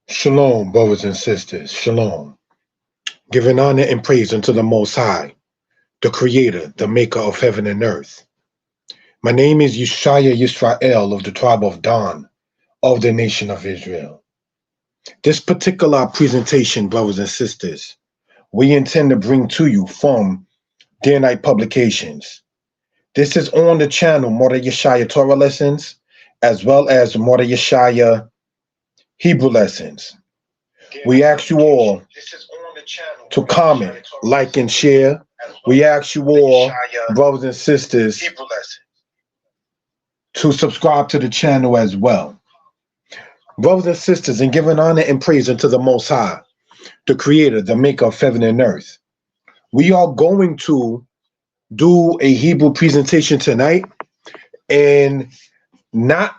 Shalom, brothers and sisters. Shalom. Giving honor and praise unto the Most High, the Creator, the Maker of heaven and earth. My name is Yeshaya Yisrael of the tribe of Dan, of the nation of Israel. This particular presentation, brothers and sisters, we intend to bring to you from Danitepublications. This is on the channel Mordeh Yeshaya Torah Lessons, as well as Mordeh Yeshaya Hebrew Lessons. We ask you all to comment, like, and share. We ask you all, brothers and sisters, to subscribe to the channel as well. Brothers and sisters, in giving honor and praise unto the Most High, the Creator, the Maker of heaven and earth, we are going to do a Hebrew presentation tonight, and not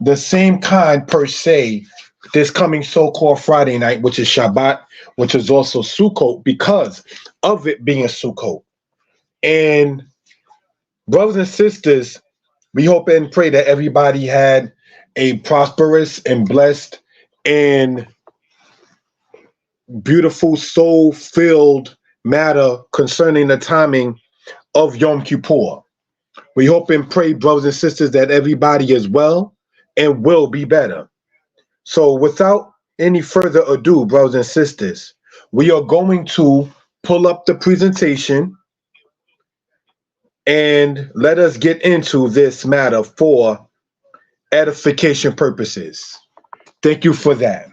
the same kind per se this coming so-called Friday night, which is Shabbat, which is also Sukkot, because of it being Sukkot. And brothers and sisters, we hope and pray that everybody had a prosperous and blessed and beautiful, soul-filled matter concerning the timing of Yom Kippur. We hope and pray, brothers and sisters, that everybody is well and will be better. So without any further ado, brothers and sisters, we are going to pull up the presentation and let us get into this matter for edification purposes. Thank you for that.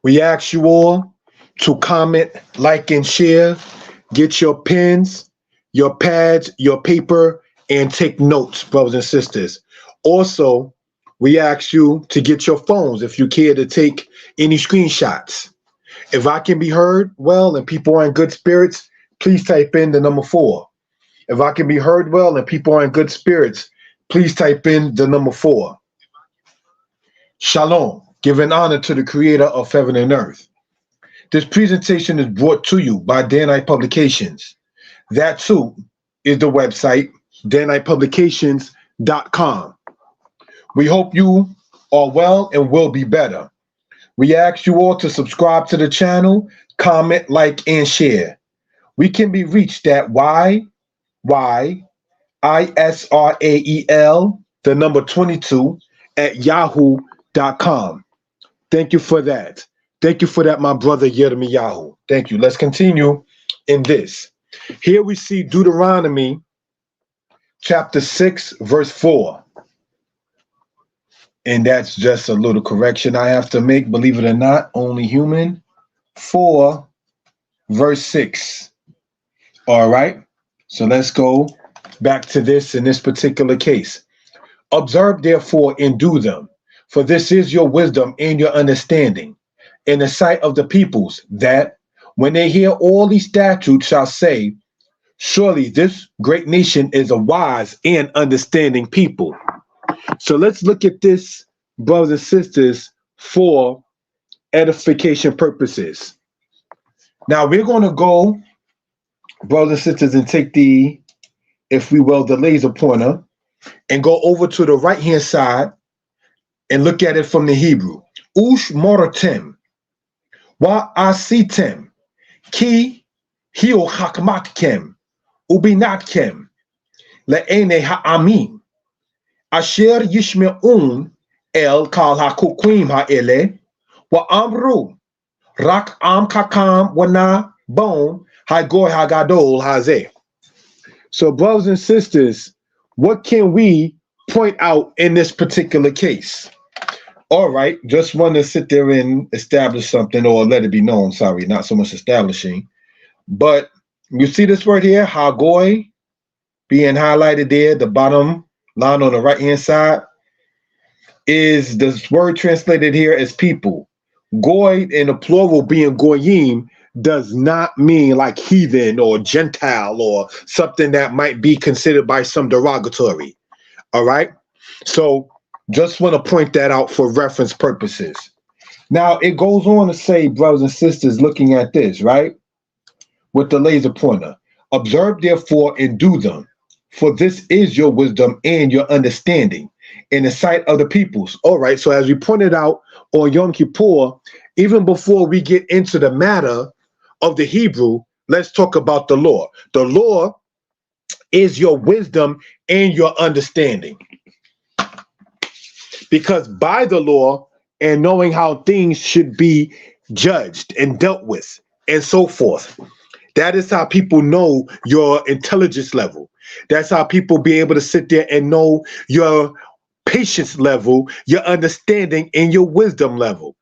We ask you all to comment, like, and share. Get your pens, your pads, your paper, and take notes, brothers and sisters. Also, we ask you to get your phones if you care to take any screenshots. If I can be heard well and people are in good spirits, please type in the number 4. If I can be heard well and people are in good spirits, please type in the number 4. Shalom, giving honor to the Creator of heaven and earth. This presentation is brought to you by Danitepublications. That too is the website, Danitepublications.com. We hope you are well and will be better. We ask you all to subscribe to the channel, comment, like, and share. We can be reached at YYISRAEL, the number 22, at yahoo.com. Thank you for that. Thank you for that, my brother Yirmiyahu. Thank you. Let's continue in this. Here we see Deuteronomy chapter 6, verse 4. And that's just a little correction I have to make, believe it or not, only human. 4, verse 6. All right. So let's go back to this in this particular case. Observe, therefore, and do them, for this is your wisdom and your understanding in the sight of the peoples, that when they hear all these statutes shall say, surely this great nation is a wise and understanding people. So let's look at this, brothers and sisters, for edification purposes. Now we're going to go, brothers and sisters, and take the, if we will, the laser pointer and go over to the right-hand side and look at it from the Hebrew. Ush moratim. Wa asitem ki hio hakmatkem ubinatkem le'ene ha'amim asher yishme'un el kal hakukim ha'ele wa amru rak am kakam wana bon hagoy hagadol hazeh. So brothers and sisters, what can we point out in this particular case? All right, just want to sit there and establish something, or let it be known, sorry, not so much establishing. But you see this word here, Hagoy, being highlighted there, the bottom line on the right-hand side, is this word translated here as people. Goy, in the plural being Goyim, does not mean like heathen or Gentile or something that might be considered by some derogatory. All right, so just want to point that out for reference purposes. Now, it goes on to say, brothers and sisters, looking at this, right, with the laser pointer, Observe therefore and do them, for this is your wisdom and your understanding in the sight of the peoples. All right, so as we pointed out on Yom Kippur, even before we get into the matter of the Hebrew, let's talk about the law. The law is your wisdom and your understanding. Because by the law and knowing how things should be judged and dealt with and so forth, that is how people know your intelligence level. That's how people be able to sit there and know your patience level, your understanding, and your wisdom level.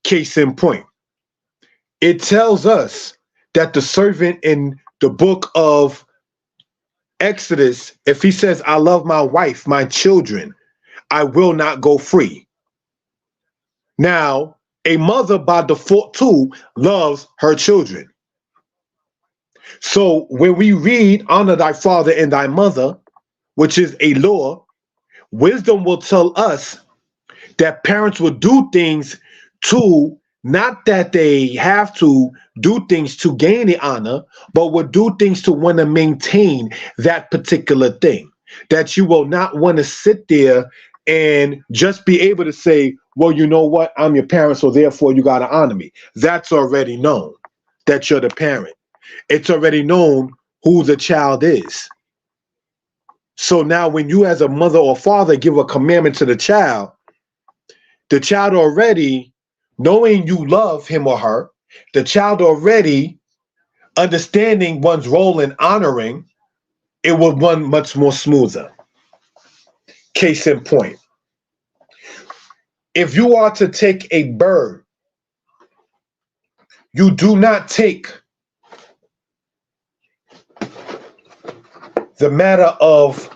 Case in point, it tells us that the servant in the book of Exodus, if he says, I love my wife, my children, I will not go free. Now, a mother by default too loves her children. So when we read, honor thy father and thy mother, which is a law, wisdom will tell us that parents will do things to, not that they have to do things to gain the honor, but will do things to want to maintain that particular thing. That you will not want to sit there and just be able to say, well, you know what, I'm your parent, so therefore you got to honor me. That's already known, that you're the parent. It's already known who the child is. So now when you as a mother or father give a commandment to the child already, knowing you love him or her, the child already understanding one's role in honoring, it will run much more smoother. Case in point, if you are to take a bird, you do not take the matter of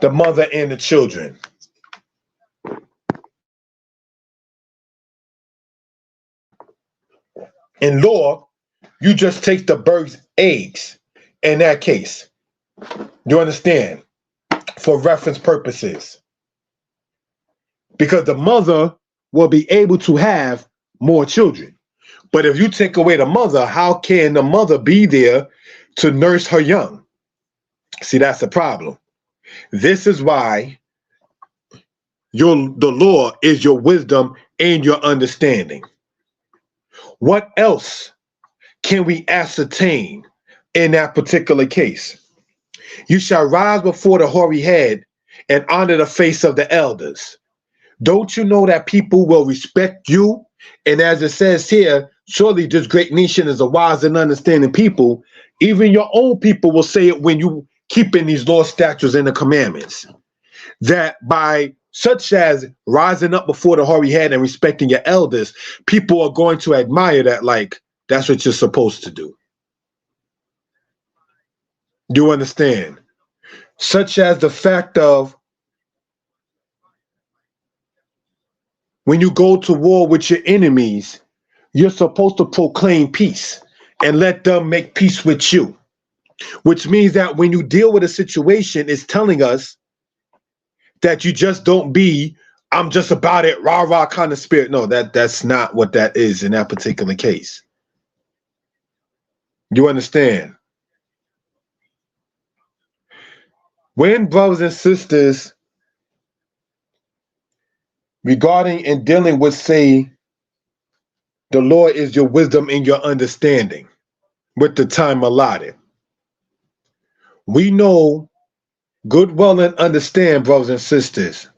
the mother and the children. In law, you just take the bird's eggs in that case. You understand? For reference purposes. Because the mother will be able to have more children. But if you take away the mother, how can the mother be there to nurse her young? See, that's the problem. This is why the law is your wisdom and your understanding. What else can we ascertain in that particular case? You shall rise before the hoary head and honor the face of the elders. Don't you know that people will respect you? And as it says here, surely this great nation is a wise and understanding people. Even your own people will say it when you keeping these law, statutes, and the commandments. That by such as rising up before the hoary head and respecting your elders, people are going to admire that, like, that's what you're supposed to do. Do you understand? Such as the fact of when you go to war with your enemies, you're supposed to proclaim peace and let them make peace with you. Which means that when you deal with a situation, it's telling us that you just don't be, I'm just about it, rah-rah kind of spirit. No, that's not what that is in that particular case. You understand? When brothers and sisters, regarding and dealing with, say, the Lord is your wisdom and your understanding with the time allotted, we know good, well, and understand, brothers and sisters,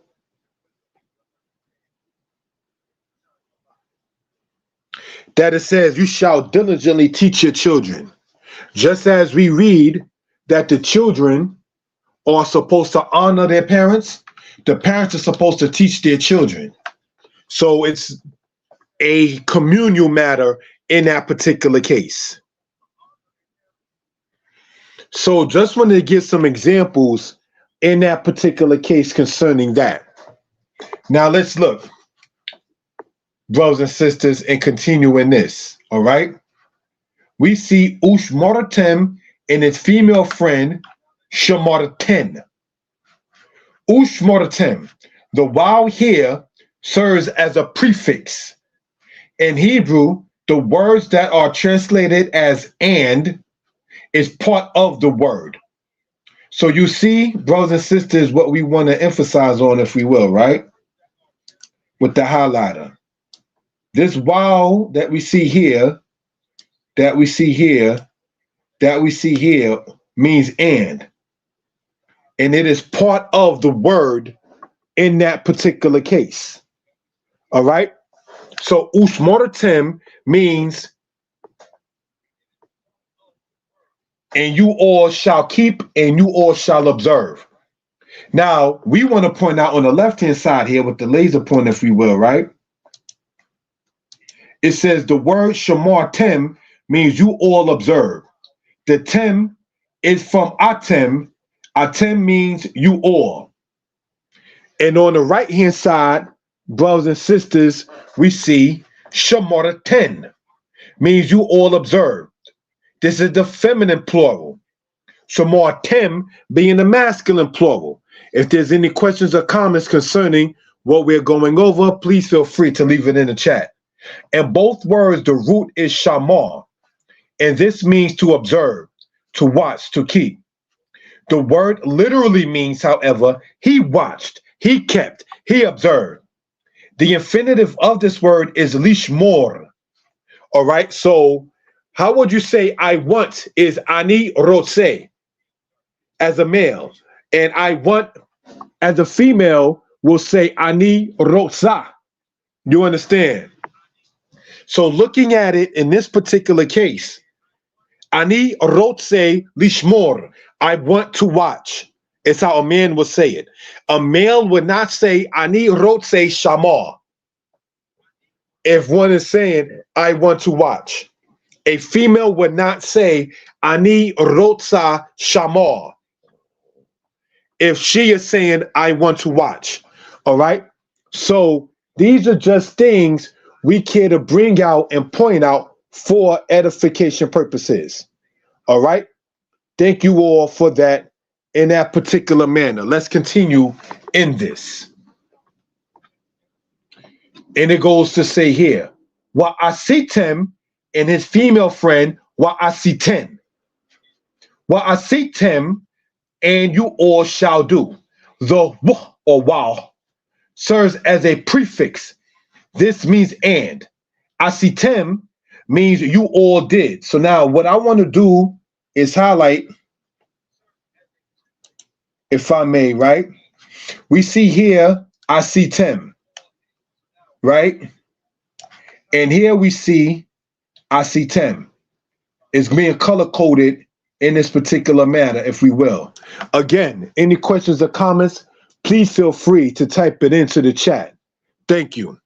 that it says, you shall diligently teach your children. Just as we read that the children are supposed to honor their parents, the parents are supposed to teach their children. So it's a communal matter in that particular case. So just wanted to give some examples in that particular case concerning that. Now let's look, brothers and sisters, and continue in this, all right? We see Ush Moratem and its female friend, Shamarten. Ush Moratem, the waw here serves as a prefix. In Hebrew, the words that are translated as and is part of the word. So you see, brothers and sisters, what we want to emphasize on, if we will, right? With the highlighter. This wow that we see here, that we see here, that we see here means and. And it is part of the word in that particular case. All right? So usmoratem means and you all shall keep and you all shall observe. Now, we want to point out on the left-hand side here with the laser pointer, if we will, right? It says the word shamar tem means you all observe. The tem is from atem. Atem means you all. And on the right-hand side, brothers and sisters, we see shamar ten means you all observe. This is the feminine plural. Shamar tem being the masculine plural. If there's any questions or comments concerning what we're going over, please feel free to leave it in the chat. And both words, the root is shamar, and this means to observe, to watch, to keep. The word literally means, however, he watched, he kept, he observed. The infinitive of this word is lishmor. All right, so how would you say I want is ani rotse as a male, and I want as a female will say ani rotsa. You understand? So looking at it in this particular case, ani rotse lishmor, I want to watch. It's how a man would say it. A male would not say ani rotse shamar if one is saying I want to watch. A female would not say ani rotsa shamar if she is saying I want to watch. All right? So these are just things we care to bring out and point out for edification purposes. All right? Thank you all for that in that particular manner. Let's continue in this. And it goes to say here, wa asitem and his female friend, wa asiten. Wa asitem and you all shall do. The w or wow serves as a prefix. This means and. Asitem means you all did. So now what I want to do is highlight, if I may, right? We see here asitem, right? And here we see asitem. It's being color-coded in this particular manner, if we will. Again, any questions or comments, please feel free to type it into the chat. Thank you.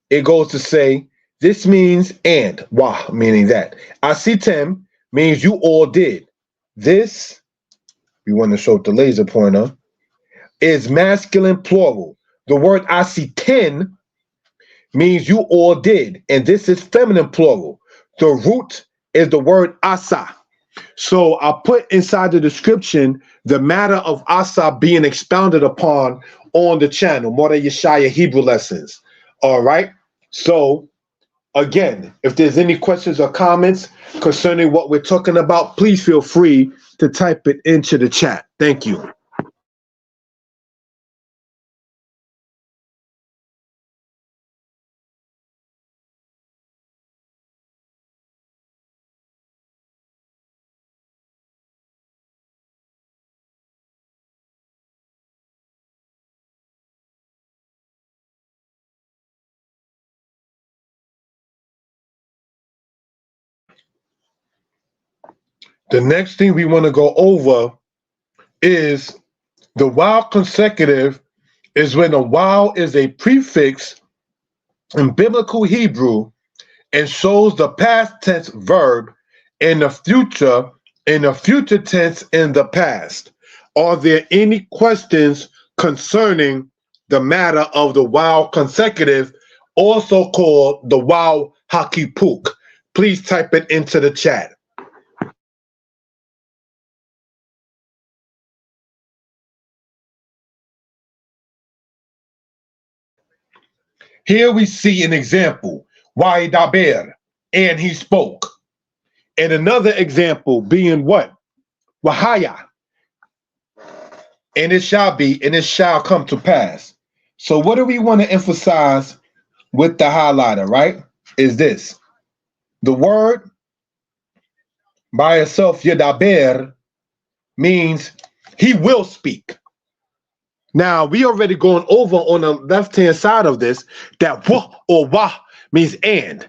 It goes to say, this means and, wah, meaning that. Asitem means you all did. This, we want to show the laser pointer, is masculine plural. The word asiten means you all did, and this is feminine plural. The root is the word asa. So I'll put inside the description the matter of asa being expounded upon on the channel, Mordeh Yeshaya Hebrew Lessons. All right. So again, if there's any questions or comments concerning what we're talking about, please feel free to type it into the chat. Thank you. The next thing we want to go over is the while consecutive is when a while is a prefix in biblical Hebrew and shows the past tense verb in the future tense in the past. Are there any questions concerning the matter of the while consecutive, also called the while hakipuk? Please type it into the chat. Here we see an example, Waidaber, and he spoke. And another example being what? Wahaya. And it shall be, and it shall come to pass. So what do we want to emphasize with the highlighter, right? Is this. The word by itself, Yedaber, means he will speak. Now, we already gone over on the left-hand side of this that wah or wah means and.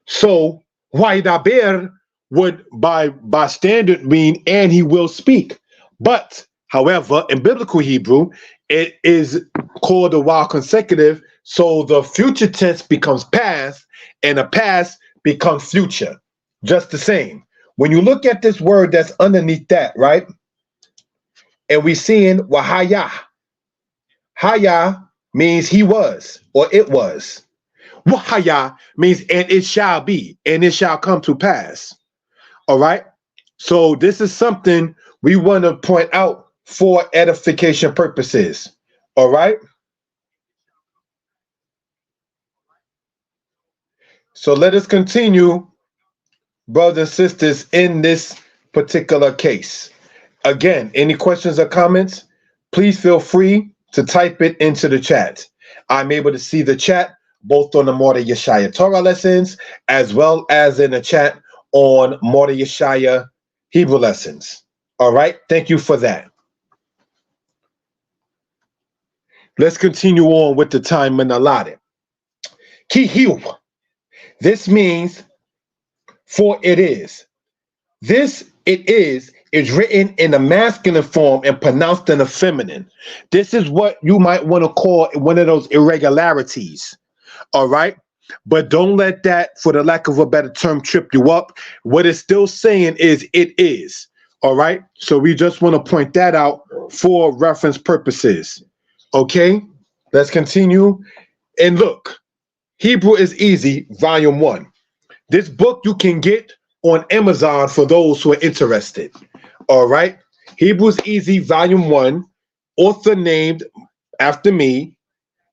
So, Yedaber would by standard mean and he will speak. But, however, in biblical Hebrew, it is called a while consecutive, so the future tense becomes past and the past becomes future. Just the same. When you look at this word that's underneath that, right? And we seeing wahaya. Haya means he was or it was. Wahaya means and it shall be and it shall come to pass. All right. So this is something we want to point out for edification purposes. All right. So let us continue, brothers and sisters, in this particular case. Again, any questions or comments, please feel free to type it into the chat. I'm able to see the chat both on the Mordeh Yeshaya Torah lessons as well as in the chat on Mordeh Yeshaya Hebrew lessons. All right, thank you for that. Let's continue on with the time allotted. Kihiu. This means for it is. This it is written in a masculine form and pronounced in a feminine. This is what you might want to call one of those irregularities. All right. But don't let that, for the lack of a better term, trip you up. What it's still saying is it is. All right. So we just want to point that out for reference purposes. Okay. Let's continue. And look, Hebrew is Easy, Volume 1. This book you can get on Amazon for those who are interested. All right. Hebrews Easy, Volume 1, author named after me,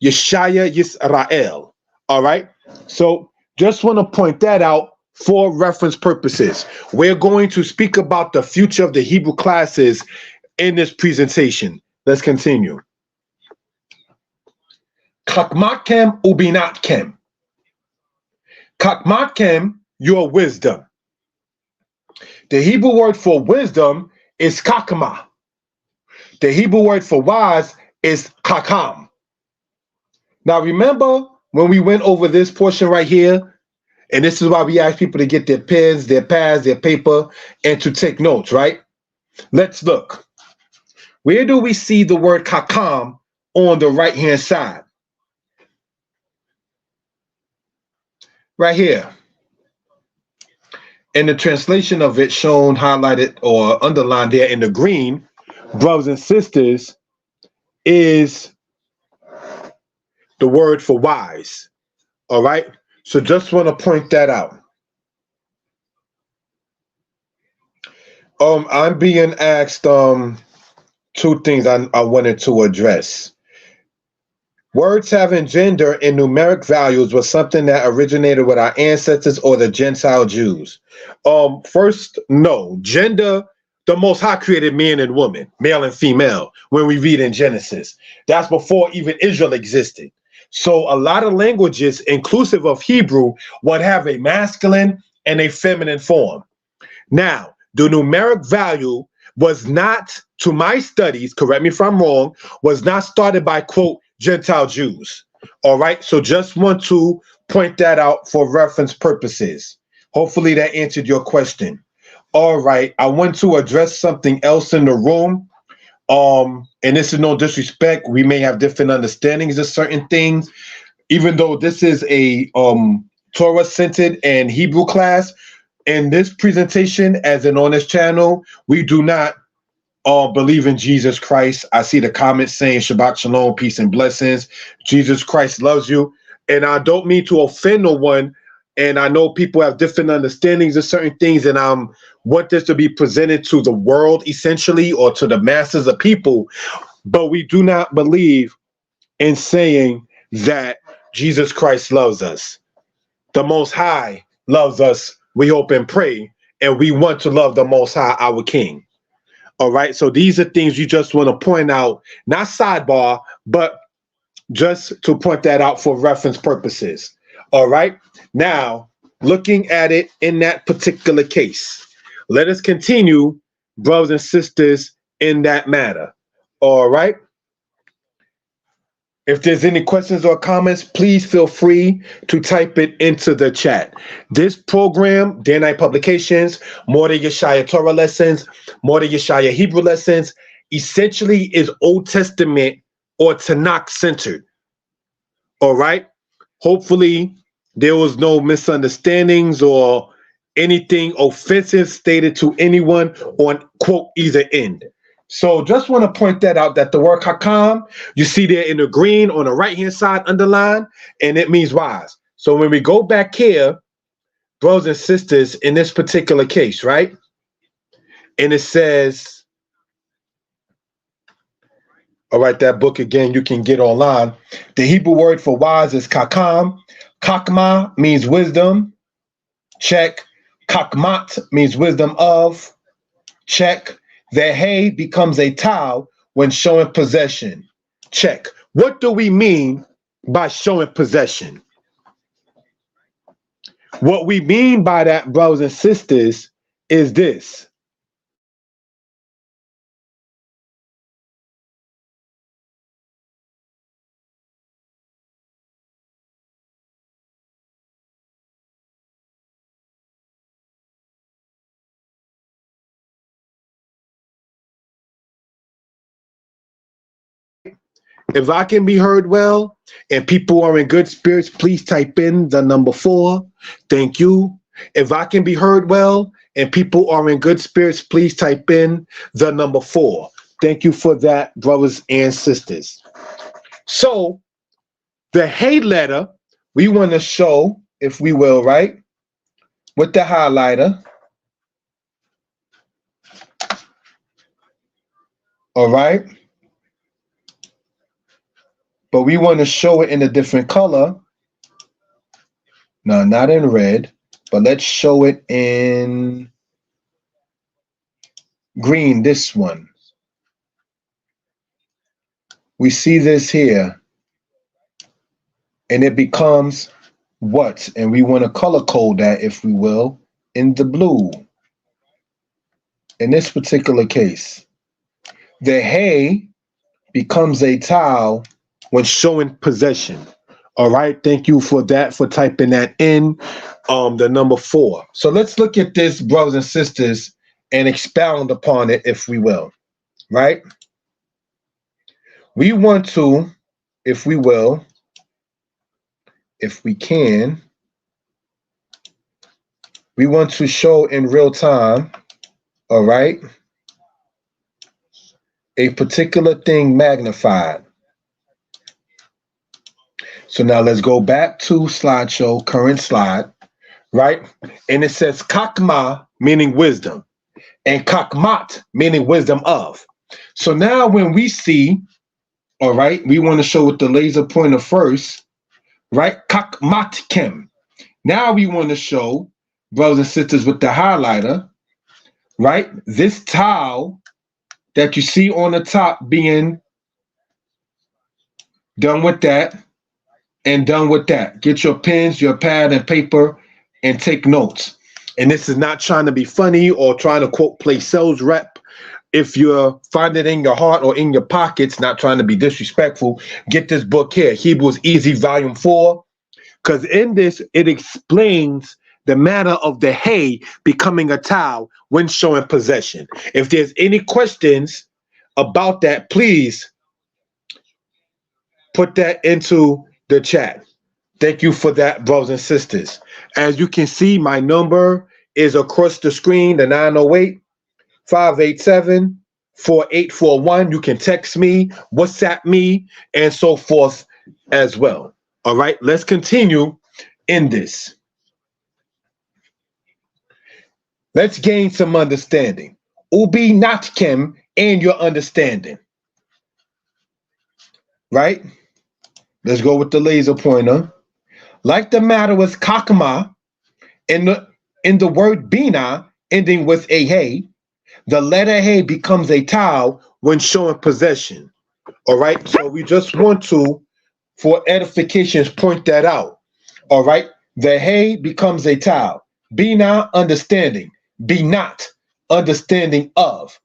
Yeshaya Yisrael. All right. So just want to point that out for reference purposes. We're going to speak about the future of the Hebrew classes in this presentation. Let's continue. Chakmatkem ubinatkem. Chakmatkem, your wisdom. The Hebrew word for wisdom is kakma. The Hebrew word for wise is kakam. Now remember when we went over this portion right here, and this is why we ask people to get their pens, their pads, their paper, and to take notes, right? Let's look. Where do we see the word kakam on the right-hand side? Right here. And the translation of it shown, highlighted, or underlined there in the green, brothers and sisters, is the word for wise. All right? So just want to point that out. I'm being asked two things I wanted to address. Words having gender and numeric values was something that originated with our ancestors or the Gentile Jews. First, no. Gender, the Most High created man and woman, male and female, when we read in Genesis. That's before even Israel existed. So a lot of languages, inclusive of Hebrew, would have a masculine and a feminine form. Now, the numeric value was not, to my studies, correct me if I'm wrong, was not started by, quote, Gentile Jews. All right. So just want to point that out for reference purposes. Hopefully that answered your question. All right. I want to address something else in the room. And this is no disrespect. We may have different understandings of certain things, even though this is a Torah-centered and Hebrew class. In this presentation, as in on this channel, we do not believe in Jesus Christ. I see the comments saying Shabbat Shalom, peace and blessings. Jesus Christ loves you. And I don't mean to offend no one. And I know people have different understandings of certain things. And I want this to be presented to the world, essentially, or to the masses of people. But we do not believe in saying that Jesus Christ loves us. The Most High loves us, we hope and pray. and we want to love the Most High, our King. All right, so these are things you just want to point out, not sidebar, but just to point that out for reference purposes. All right, now looking at it in that particular case, let us continue, brothers and sisters, in that matter. All right. If there's any questions or comments, please feel free to type it into the chat. This program, Danitepublications, More Than Yeshaya Torah lessons, More Than Yeshaya Hebrew lessons, essentially is Old Testament or Tanakh centered. All right. Hopefully there was no misunderstandings or anything offensive stated to anyone on quote either end. So just want to point that out, that the word hakam, you see there in the green on the right-hand side underline, and it means wise. So when we go back here, brothers and sisters, in this particular case, right? And it says, all right, that book again, you can get online. The Hebrew word for wise is kakam. Kakma means wisdom. Check. Kakmat means wisdom of. Check. The hay becomes a towel when showing possession. Check. What do we mean by showing possession? What we mean by that, brothers and sisters, is this. If I can be heard well and people are in good spirits, please type in the number 4. Thank you. If I can be heard well and people are in good spirits, please type in the number 4. Thank you for that, brothers and sisters. So the hey letter, we want to show, if we will, right, with the highlighter. All right. But we want to show it in a different color. No, not in red, but let's show it in green, this one. We see this here, and it becomes what? And we want to color code that, if we will, in the blue. In this particular case, the hay becomes a towel when showing possession. All right, thank you for that, for typing that in, the number 4. So let's look at this, brothers and sisters, and expound upon it, if we will, right? We want to, if we will, if we can, we want to show in real time, all right, a particular thing magnified. So now let's go back to slideshow, current slide, right? And it says kakma, meaning wisdom, and kakmat, meaning wisdom of. So now when we see, all right, we want to show with the laser pointer first, right? Kakmat kem. Now we want to show, brothers and sisters, with the highlighter, right? This towel that you see on the top being done with that and done with that. Get your pens, your pad and paper and take notes. And this is not trying to be funny or trying to quote play sales rep. If you find it in your heart or in your pockets, not trying to be disrespectful, get this book here, Hebrews Easy Volume 4, because in this, it explains the matter of the hay becoming a towel when showing possession. If there's any questions about that, please put that into the chat. Thank you for that, brothers and sisters. As you can see, my number is across the screen, the 908-587-4841. You can text me, WhatsApp me, and so forth as well. All right, let's continue in this. Let's gain some understanding. Ubi natkem, and your understanding. Right? Let's go with the laser pointer. Like the matter was kakma, in the word bina, ending with a hey, the letter hey becomes a tau when showing possession. All right. So we just want to, for edifications, point that out. All right. The hey becomes a tau. Be not understanding. Be not understanding of.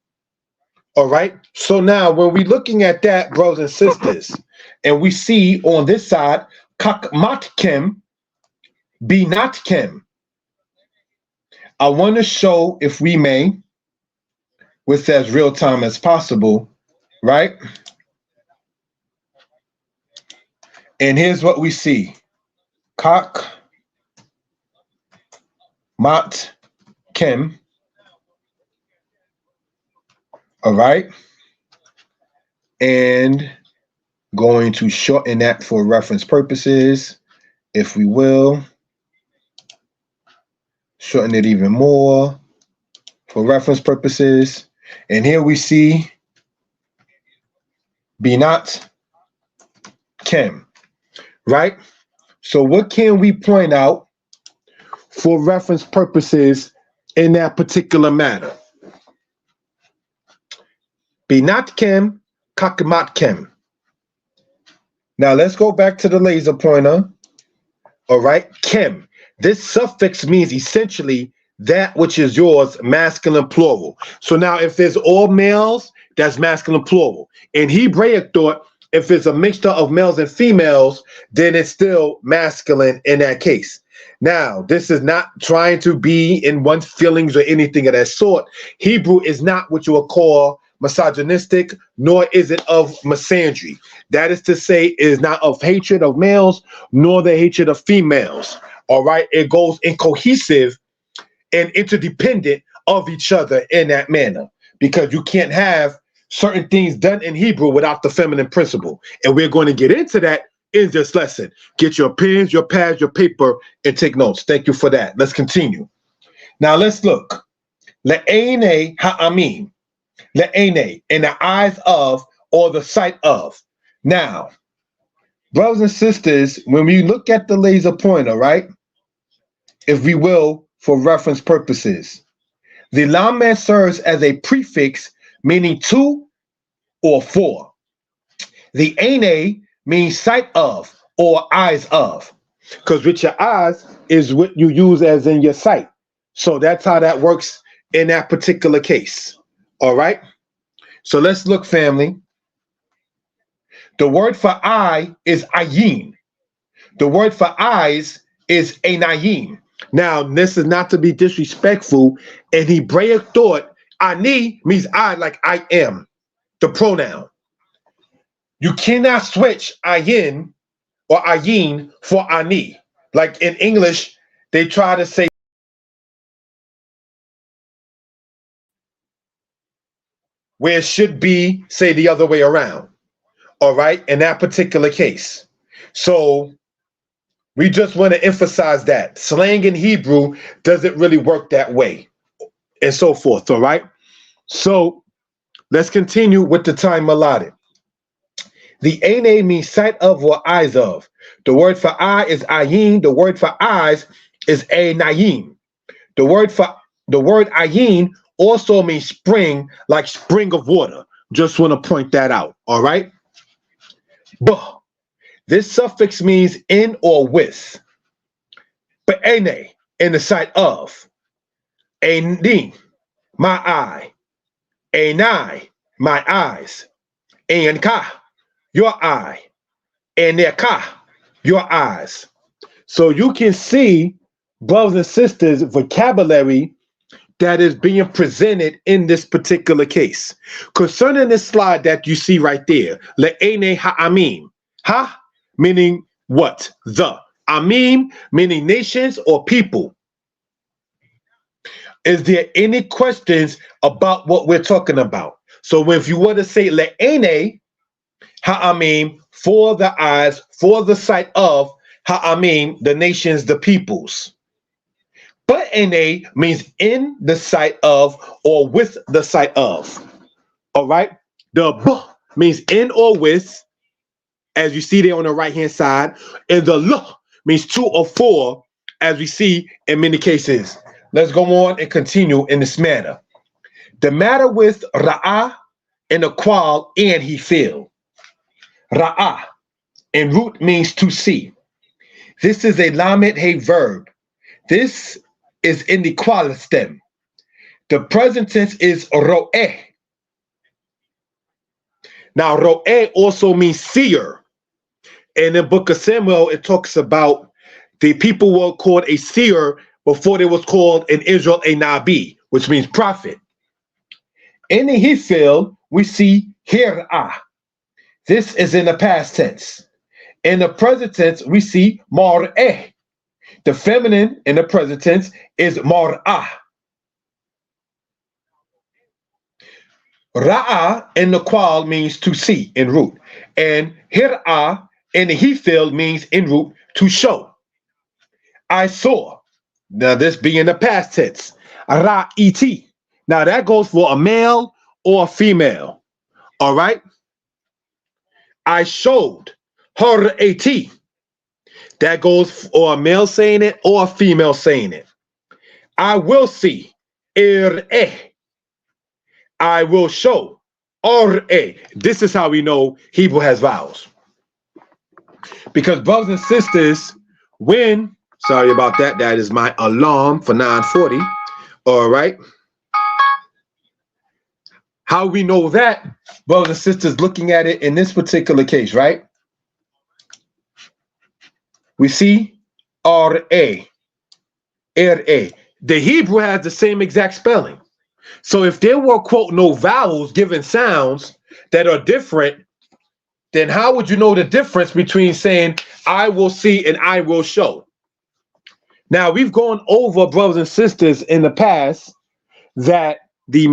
All right. So now when we're looking at that, brothers and sisters, and we see on this side, kakmatkem, be not kem. I want to show, if we may, with as real time as possible, right? And here's what we see. Kak mat kem. All right. And going to shorten that for reference purposes, if we will. Shorten it even more for reference purposes. And here we see Binat Kem, right? So what can we point out for reference purposes in that particular matter? Binat Kem, Kakamat Kem. Now let's go back to the laser pointer. All right, Kem. This suffix means essentially that which is yours, masculine plural. So now if there's all males, that's masculine plural. In Hebraic thought, if it's a mixture of males and females, then it's still masculine in that case. Now, this is not trying to be in one's feelings or anything of that sort. Hebrew is not what you would call misogynistic, nor is it of misandry. That is to say, it is not of hatred of males, nor the hatred of females. All right, it goes in cohesive and interdependent of each other in that manner, because you can't have certain things done in Hebrew without the feminine principle. And we're going to get into that in this lesson. Get your pens, your pads, your paper, and take notes. Thank you for that. Let's continue. Now let's look. Le'ene ha'amim. Le'ene, in the eyes of, or the sight of. Now, brothers and sisters, when we look at the laser pointer, right, if we will, for reference purposes, the lamed serves as a prefix meaning to or for. The ene means sight of or eyes of, because with your eyes is what you use as in your sight. So that's how that works in that particular case. All right. So let's look, family. The word for eye is ayin. The word for eyes is enayim. Now, this is not to be disrespectful. In Hebraic thought, ani means I, like I am, the pronoun. You cannot switch ayin or ayin for ani. Like in English, they try to say where it should be, say the other way around. All right, in that particular case. So we just want to emphasize that slang in Hebrew doesn't really work that way, and so forth. All right. So let's continue with the time allotted. The ene means sight of or eyes of. The word for eye is ayin. The word for eyes is enayim. The word ayin also means spring, like spring of water. Just want to point that out. All right. But this suffix means in or with. But ene, in the sight of. Eni, my eye. Enai, my eyes. Enka, your eye. Eneka, your eyes. So you can see, brothers and sisters, vocabulary that is being presented in this particular case. Concerning this slide that you see right there, le'ene ha'amim. Ha, meaning what? The. Amim, meaning nations or people. Is there any questions about what we're talking about? So if you were to say le'ene ha'amim, for the eyes, for the sight of, ha'amim, the nations, the peoples. But ene means in the sight of or with the sight of. All right. The b means in or with, as you see there on the right hand side, and the l means to or for, as we see in many cases. let's go on and continue in this manner. The matter with ra'ah and the qual and he feel. Ra'ah in root means to see. This is a lamed hey verb. This is in the qual stem. The present tense is ro'eh. Now, ro'eh also means seer. In the book of Samuel, it talks about the people were called a seer before they was called in Israel a nabi, which means prophet. In the Hifil, we see hir'ah. This is in the past tense. In the present tense, we see mar'eh. The feminine in the present tense is mar'ah. Ra'ah in the qual means to see in root. And hir'ah in the Hifil means in root to show. I saw. Now this being the past tense. Ra'iti. Now that goes for a male or a female. All right. I showed. Har'ati. That goes for a male saying it or a female saying it. I will see. Ir'eh. I will show. Ar'eh. This is how we know Hebrew has vowels. Because brothers and sisters, when, sorry about that, that is my alarm for 9:40. All right. How we know that, brothers and sisters, looking at it in this particular case, right? We see R-A, R-A. The Hebrew has the same exact spelling. So if there were, quote, no vowels given sounds that are different, then how would you know the difference between saying I will see and I will show? Now, we've gone over, brothers and sisters, in the past that the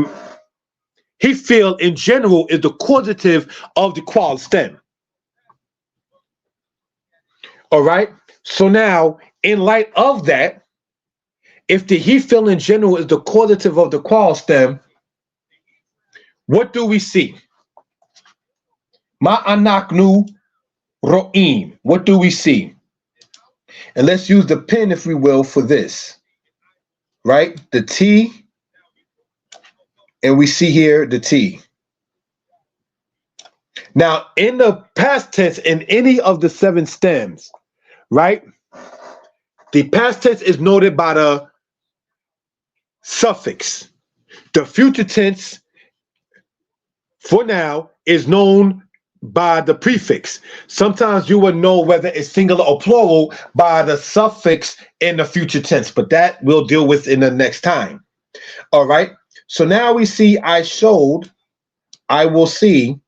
Hifil in general is the causative of the qual stem. All right. So now, in light of that, if the Hifil in general is the causative of the qual stem, what do we see? Ma'anaknu ro'im. What do we see? And let's use the pen, if we will, for this. Right? The T. And we see here the T. Now, in the past tense, in any of the 7 stems, right? The past tense is noted by the suffix. The future tense, for now, is known by the prefix. Sometimes you will know whether it's singular or plural by the suffix in the future tense, but that we'll deal with in the next time. All right. So now we see I showed, I will see,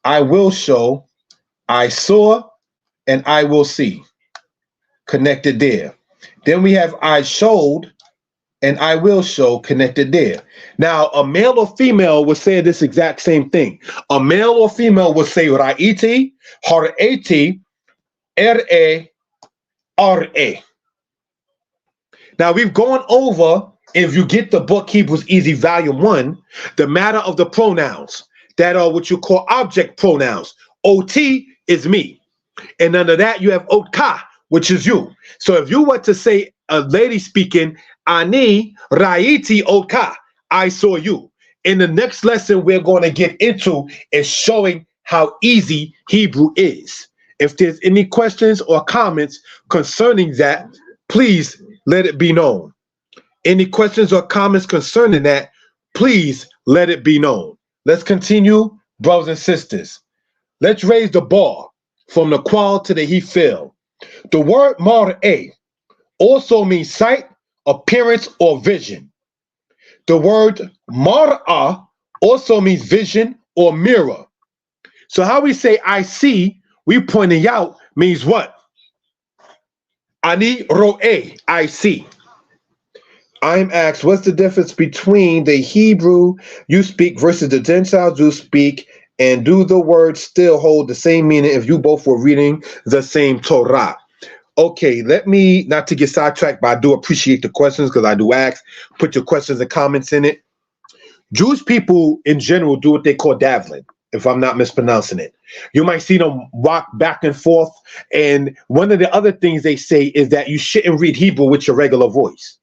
I will show, I saw, and I will see. Connected there. Then we have I showed and I will show connected there. Now, a male or female would say this exact same thing. A male or female would say ra'iti, har'ati, er'e, ar'e. Now, we've gone over, if you get the book Hebrews Easy Volume 1, the matter of the pronouns that are what you call object pronouns. OT is me. And under that, you have otka, which is you. So if you were to say a lady speaking, ani ra'iti otka, I saw you. In the next lesson, we're going to get into is showing how easy Hebrew is. If there's any questions or comments concerning that, please let it be known. Any questions or comments concerning that, please let it be known. Let's continue, brothers and sisters. Let's raise the bar from the qual to the Hifil. The word mar'eh also means sight, appearance, or vision. The word mar'ah also means vision or mirror. So how we say I see, we pointing out means what? Ani ro'eh, I see. I'm asked, what's the difference between the Hebrew you speak versus the Gentiles you speak, and do the words still hold the same meaning if you both were reading the same Torah? Okay, let me, not to get sidetracked, but I do appreciate the questions because I do ask. Put your questions and comments in it. Jewish people in general do what they call daveling, if I'm not mispronouncing it. You might see them walk back and forth, and one of the other things they say is that you shouldn't read Hebrew with your regular voice.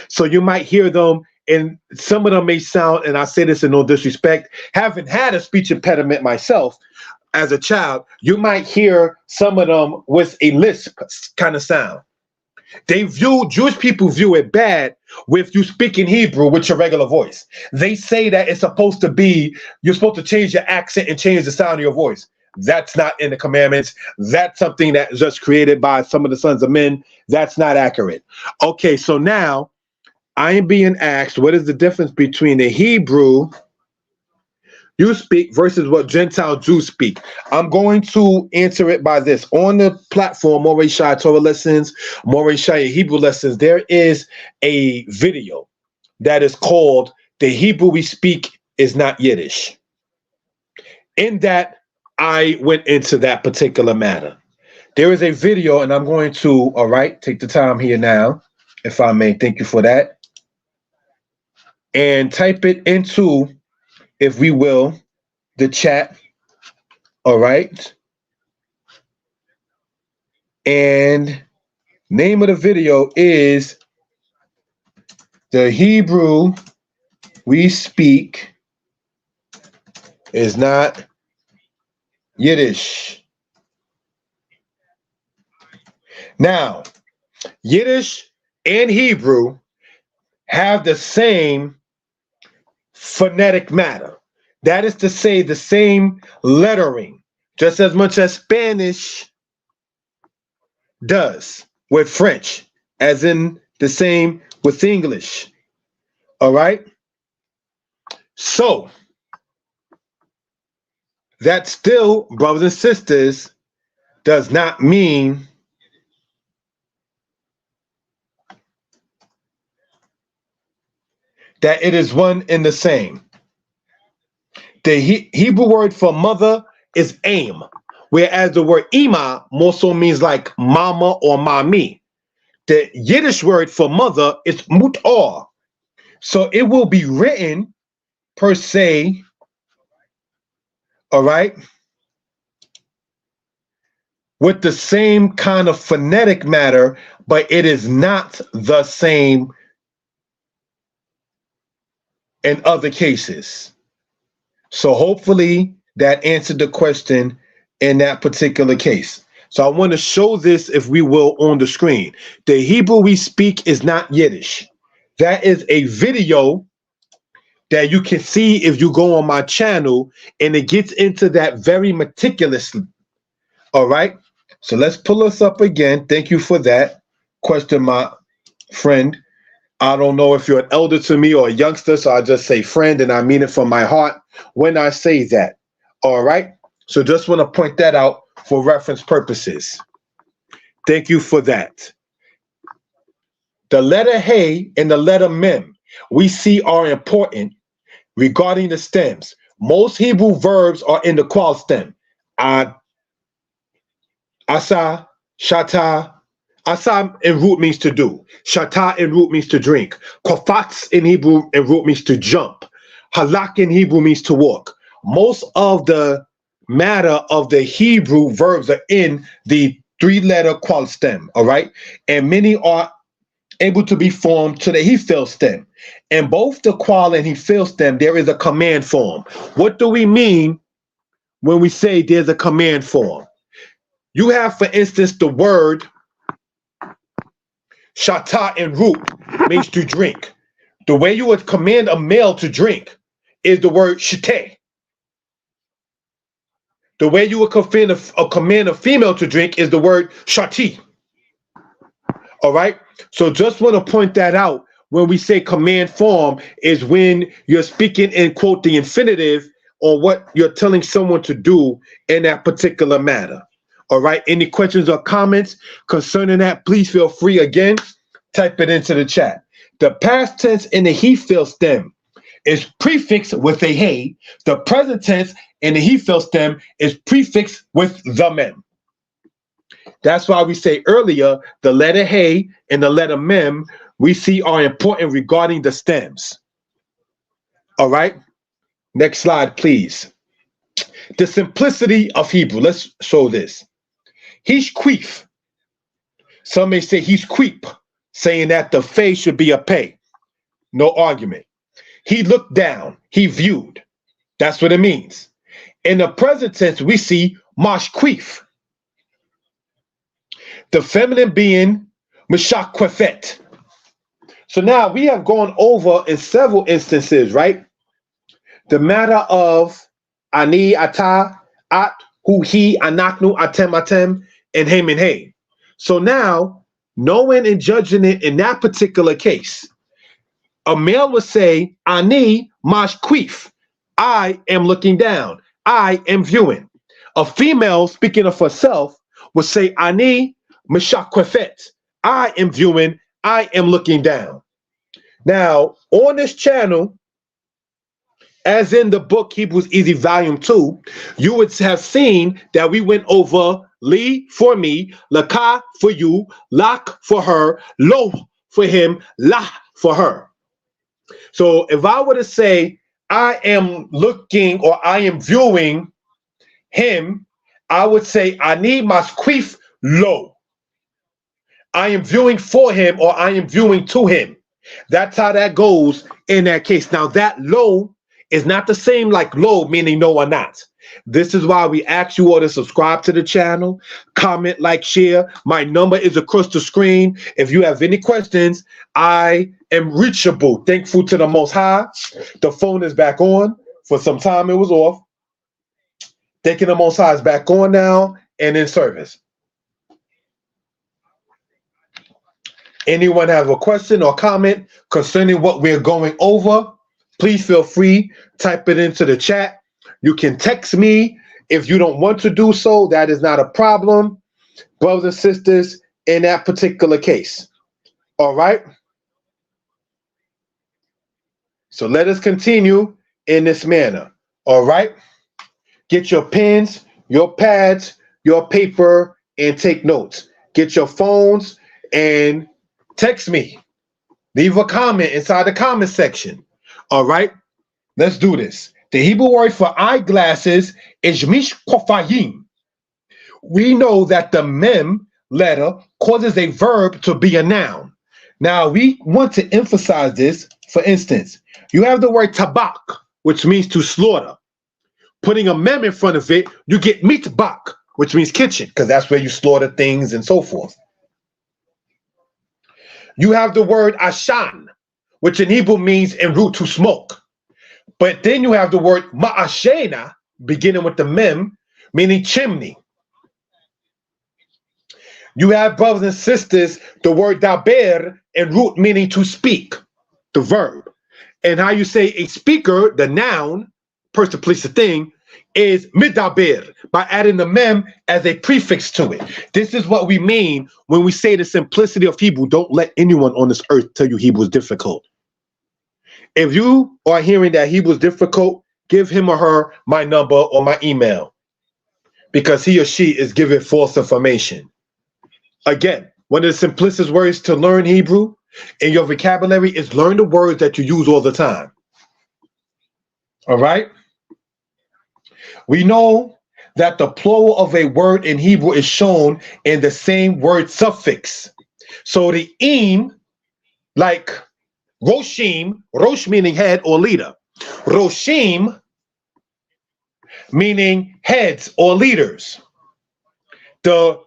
So you might hear them, and some of them may sound, and I say this in no disrespect, having had a speech impediment myself as a child, you might hear some of them with a lisp kind of sound. Jewish people view it bad with you speaking Hebrew with your regular voice. They say that it's supposed to be, you're supposed to change your accent and change the sound of your voice. That's not in the commandments. That's something that is just created by some of the sons of men. That's not accurate. Okay, so now I am being asked, what is the difference between the Hebrew you speak versus what Gentile Jews speak? I'm going to answer it by this. On the platform, Moreh Shai Torah Lessons, Moreh Shai Hebrew Lessons, there is a video that is called The Hebrew We Speak Is Not Yiddish. In that, I went into that particular matter. There is a video, and I'm going to, all right, take the time here now, if I may. Thank you for that. And type it into, if we will, the chat. All right. And name of the video is The Hebrew We Speak Is Not Yiddish. Now, Yiddish and Hebrew have the same phonetic matter. That is to say, the same lettering, just as much as Spanish does with French, as in the same with English. All right? So, that still, brothers and sisters, does not mean that it is one and the same. The Hebrew word for mother is aim, whereas the word ima more so means like mama or mami. The Yiddish word for mother is mutar. So it will be written per se, all right, with the same kind of phonetic matter, but it is not the same in other cases. So hopefully that answered the question in that particular case. So I want to show this, if we will, on the screen. The Hebrew we speak is not Yiddish. That is a video that you can see if you go on my channel, and it gets into that very meticulously. All right. So let's pull us up again. Thank you for that question, my friend. I don't know if you're an elder to me or a youngster, so I just say friend, and I mean it from my heart when I say that. All right. So just want to point that out for reference purposes. Thank you for that. The letter Hey and the letter Mem we see are important regarding the stems. Most Hebrew verbs are in the qual stem. Asa, shata. Asa in root means to do. Shata in root means to drink. Kofatz in Hebrew in root means to jump. Halak in Hebrew means to walk. Most of the matter of the Hebrew verbs are in the three-letter qual stem, all right? And many are able to be formed to the he-fill stem. In both the qual and he-fill stem, there is a command form. What do we mean when we say there's a command form? You have, for instance, the word shata in root means to drink. The way you would command a male to drink is the word shite. The way you would command a female to drink is the word shati. All right? So just want to point that out. When we say command form is when you're speaking in, quote, the infinitive on what you're telling someone to do in that particular matter. All right? Any questions or comments concerning that, please feel free. Again, type it into the chat. The past tense in the he-fill stem is prefixed with a hey. The present tense in the he-fill stem is prefixed with the mem. That's why we say earlier, the letter hey and the letter mem we see are important regarding the stems. All right? Next slide, please. The simplicity of Hebrew. Let's show this. He's queef. Some may say he's queep. saying that the face should be a pay. No argument. He looked down. He viewed. That's what it means. In the present tense, we see mashquif. The feminine being mishakwefet. So now we have gone over in several instances, right? The matter of ani, ata, at, hu, he, anaknu, atem, and him and hey. So now, knowing and judging it in that particular case, a male would say, ani mashquif. I am looking down. I am viewing. A female, speaking of herself, would say, ani mishakwefet. I am viewing. I am looking down. Now, on this channel, as in the book Hebrews Easy Volume 2, you would have seen that we went over li for me, laka for you, lak for her, lo for him, la for her. So if I were to say, I am looking or I am viewing him, I would say, ani masquif lo. I am viewing for him or I am viewing to him. That's how that goes in that case. Now that lo is not the same like lo, meaning no or not. This is why we ask you all to subscribe to the channel, comment, like, share. My number is across the screen. If you have any questions, I am reachable. Thankful to the Most High. The phone is back on. For some time it was off. Thanking the Most High is back on now and in service. Anyone have a question or comment concerning what we're going over, please feel free, type it into the chat. You can text me if you don't want to do so. That is not a problem, brothers and sisters, in that particular case. All right? So let us continue in this manner. All right? Get your pens, your pads, your paper, and take notes. Get your phones and text me. Leave a comment inside the comment section. All right? Let's do this. The Hebrew word for eyeglasses is mishkofayim. We know that the mem letter causes a verb to be a noun. Now, we want to emphasize this. For instance, you have the word tabak, which means to slaughter. Putting a mem in front of it, you get mitbak, which means kitchen, because that's where you slaughter things and so forth. You have the word ashan, which in Hebrew means en route to smoke. But then you have the word ma'ashena, beginning with the mem, meaning chimney. You have, brothers and sisters, the word daber, en route meaning to speak, the verb. And how you say a speaker, the noun, person, place, the thing, is midaber, by adding the mem as a prefix to it. This is what we mean when we say the simplicity of Hebrew. Don't let anyone on this earth tell you Hebrew is difficult. If you are hearing that Hebrew is difficult, give him or her my number or my email, because he or she is giving false information. Again, one of the simplest ways to learn Hebrew in your vocabulary is learn the words that you use all the time. All right? We know that the plural of a word in Hebrew is shown in the same word suffix. So the im, like Roshim, Rosh meaning head or leader. Roshim meaning heads or leaders. The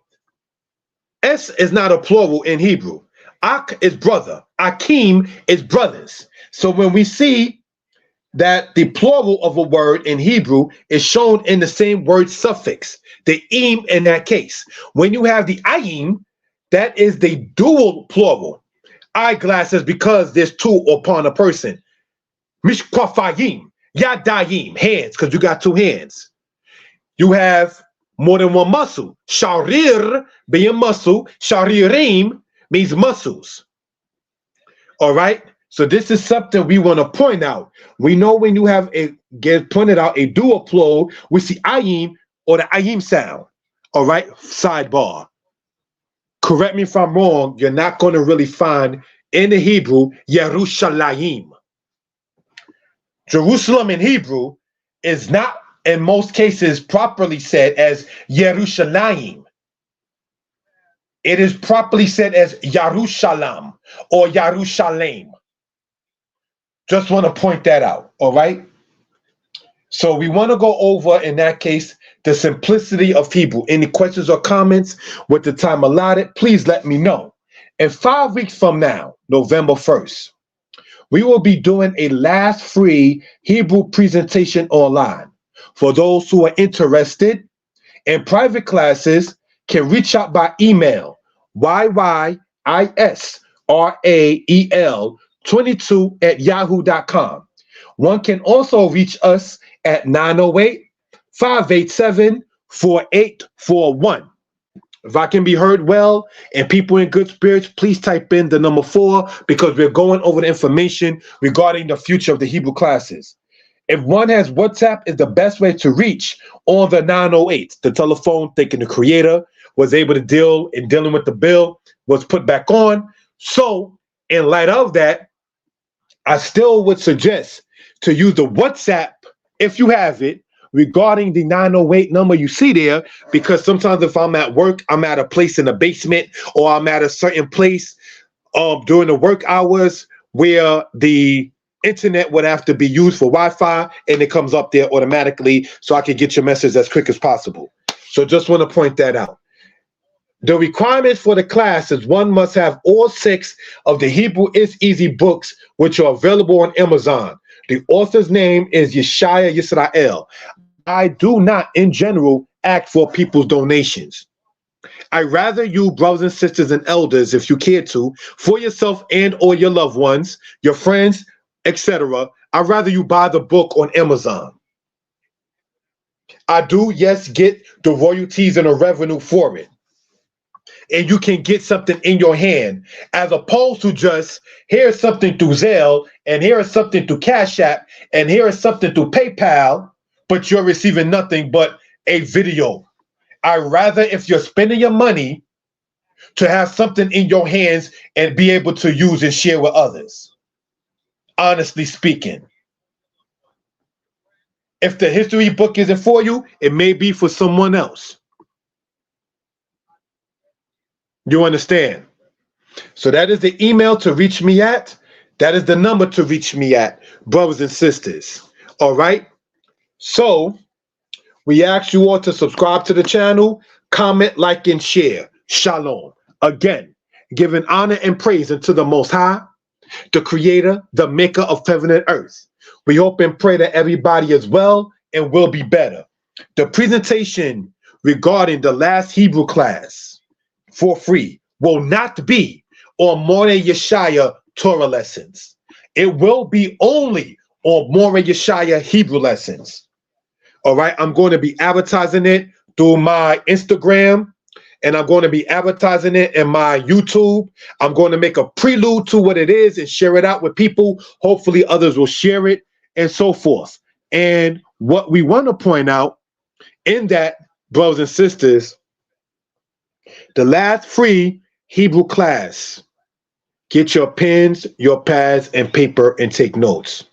S is not a plural in Hebrew. Ak is brother. Akim is brothers. So when we see that the plural of a word in Hebrew is shown in the same word suffix, the im in that case. When you have the ayim, that is the dual plural. Eyeglasses, because there's two upon a person. Mishkwafayim, yadayim, hands, because you got two hands. You have more than one muscle. Sharir being muscle, sharirim means muscles. All right? So this is something we want to point out. We know when you have pointed out a dual plural, we see ayim or the ayim sound. All right? Sidebar. Correct me if I'm wrong, you're not going to really find in the Hebrew, Yerushalayim. Jerusalem in Hebrew is not, in most cases, properly said as Yerushalayim. It is properly said as Yarushalam or Yarushalem. Just want to point that out, all right? So we want to go over, in that case, the simplicity of Hebrew. Any questions or comments with the time allotted, please let me know. And 5 weeks from now, November 1st, we will be doing a last free Hebrew presentation online. For those who are interested in private classes, can reach out by email, yyisrael22@yahoo.com. One can also reach us at 908-587-4841. If I can be heard well and people in good spirits, please type in the number 4 because we're going over the information regarding the future of the Hebrew classes. If one has WhatsApp, is the best way to reach on the 908. The telephone, thinking the creator was able to dealing with the bill, was put back on. So in light of that, I still would suggest to use the WhatsApp if you have it regarding the 908 number you see there, because sometimes if I'm at work, I'm at a place in the basement or I'm at a certain place during the work hours where the internet would have to be used for Wi-Fi, and it comes up there automatically so I can get your message as quick as possible. So just want to point that out. The requirements for the class is one must have all 6 of the Hebrew is Easy books, which are available on Amazon. The author's name is Yeshaya Yisrael. I do not, in general, ask for people's donations. I rather you, brothers and sisters and elders, if you care to, for yourself and or your loved ones, your friends, etc., I'd rather you buy the book on Amazon. I do, yes, get the royalties and the revenue for it. And you can get something in your hand, as opposed to just, here's something through Zelle, and here is something through Cash App, and here is something through PayPal, but you're receiving nothing but a video. I'd rather, if you're spending your money, to have something in your hands and be able to use and share with others. Honestly speaking. If the history book isn't for you, it may be for someone else. You understand? So that is the email to reach me at. That is the number to reach me at, brothers and sisters. All right? So we ask you all to subscribe to the channel, comment, like, and share. Shalom. Again, giving honor and praise unto the Most High, the Creator, the Maker of heaven and earth. We hope and pray that everybody is well and will be better. The presentation regarding the last Hebrew class for free will not be on Moreh Yeshaya Torah lessons. It will be only on Moreh Yeshaya Hebrew lessons. All right, I'm going to be advertising it through my Instagram, and I'm going to be advertising it in my YouTube. I'm going to make a prelude to what it is and share it out with people. Hopefully others will share it and so forth. And what we want to point out in that, brothers and sisters, the last free Hebrew class, get your pens, your pads, and paper and take notes.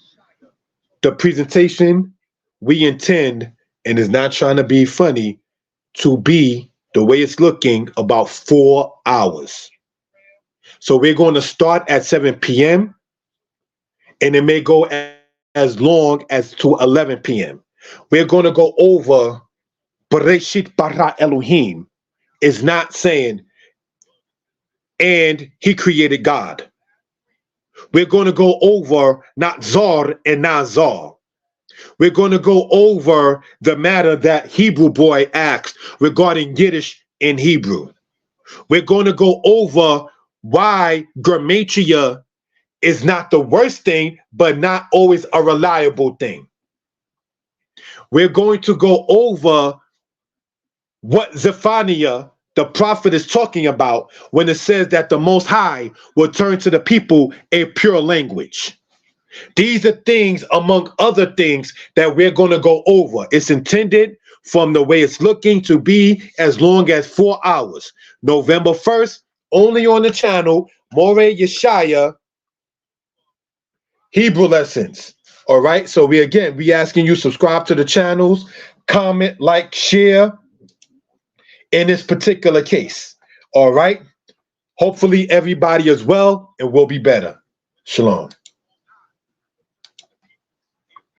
The presentation, we intend, and is not trying to be funny, to be the way it's looking about 4 hours. So we're going to start at 7 p.m. and it may go as long as to 11 p.m. We're going to go over Bereshit bara Elohim. Is not saying, and he created God. We're going to go over not Zor and Nazar. We're going to go over the matter that Hebrew boy asked regarding Yiddish in Hebrew. We're going to go over why Gematria is not the worst thing, but not always a reliable thing. We're going to go over what Zephaniah, the prophet, is talking about when it says that the Most High will turn to the people a pure language. These are things, among other things, that we're going to go over. It's intended, from the way it's looking, to be as long as 4 hours. November 1st, only on the channel, Moreh Yeshaya Hebrew lessons. All right, so we asking you subscribe to the channels, comment, like, share in this particular case. All right. Hopefully everybody is well and will be better. Shalom.